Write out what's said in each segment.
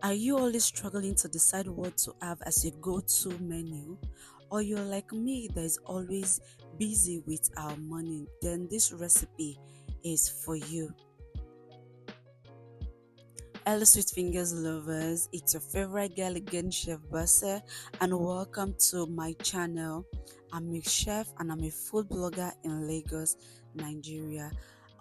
Are you always struggling to decide what to have as your go-to menu? Or you're like me that is always busy with our money? Then this recipe is for you. Hello, Sweet Fingers lovers. It's your favorite girl again, Chef Bose, and welcome to my channel. I'm a chef and I'm a food blogger in Lagos, Nigeria.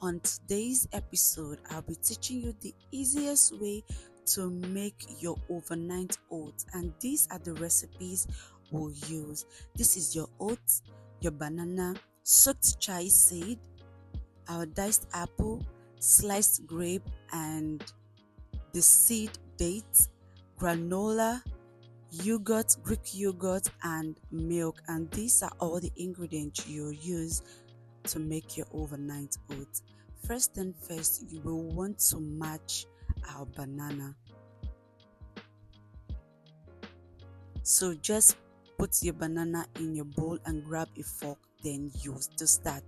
On today's episode, I'll be teaching you the easiest way to make your overnight oats, and these are the recipes we'll use. This is your oats, your banana, soaked chai seed, our diced apple, sliced grape, and the seed dates, granola, yogurt, Greek yogurt, and milk. And these are all the ingredients you'll use to make your overnight oats. First and first, you will want to match our banana. So just put your banana in your bowl and grab a fork, then use to start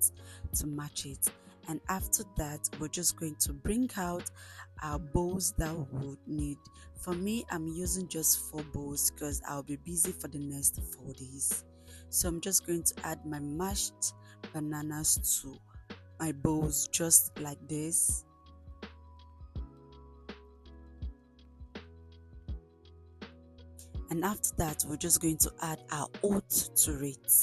to match it. And after that, we're just going to bring out our bowls that we would need. For me, I'm using just 4 bowls because I'll be busy for the next 4 days. So I'm just going to add my mashed bananas to my bowls just like this. And after that, we're just going to add our oats to it.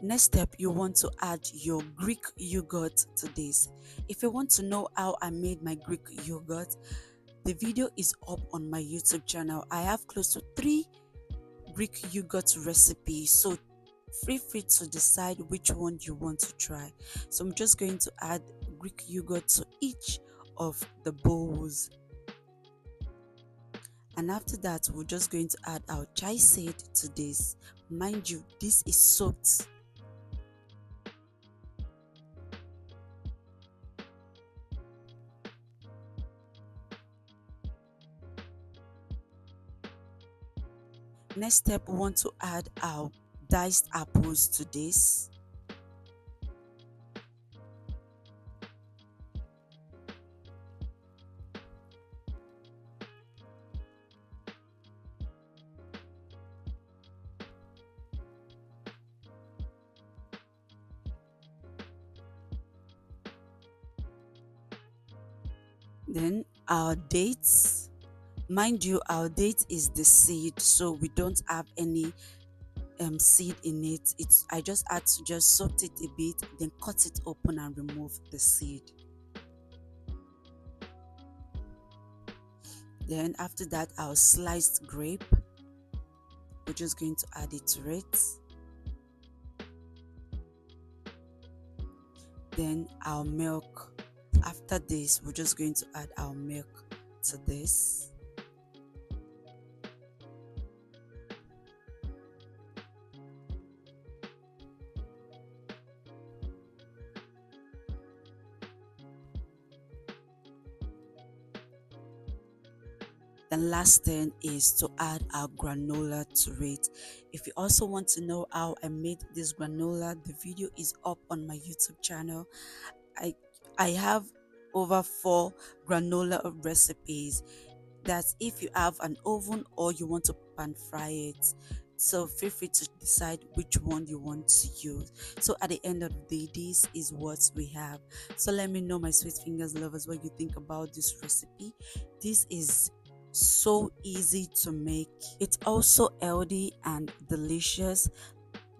Next step, you want to add your Greek yogurt to this. If you want to know how I made my Greek yogurt, the video is up on my YouTube channel. I have close to 3 Greek yogurt recipes, so feel free to decide which one you want to try. So I'm just going to add Greek yogurt to each of the bowls. And after that, we're just going to add our chai seed to this. Mind you, this is soaked. Next step, we want to add our diced apples to this. Then our dates. Mind you, our date is the seed, so we don't have any seed in it. I just had to just soak it a bit, then cut it open and remove the seed. Then after that, our sliced grape, we're just going to add it to it. Then our milk. After this, we're just going to add our milk to this. The last thing is to add our granola to it. If you also want to know how I made this granola, the video is up on my YouTube channel. I have over 4 granola recipes. That's if you have an oven or you want to pan fry it. So feel free to decide which one you want to use. So at the end of the day, this is what we have. So let me know, my sweet fingers lovers, what you think about this recipe. This is so easy to make. It's also healthy and delicious.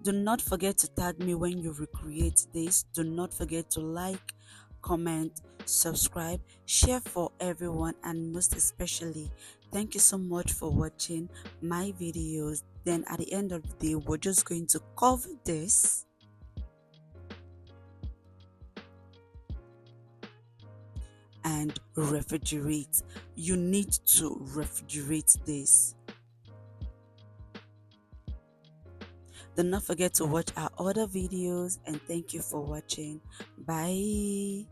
Do not forget to tag me when you recreate this. Do not forget to like, comment, subscribe, share for everyone, and most especially, thank you so much for watching my videos. Then at the end of the day, we're just going to cover this and refrigerate. You need to refrigerate this. Do not forget to watch our other videos, and thank you for watching. Bye.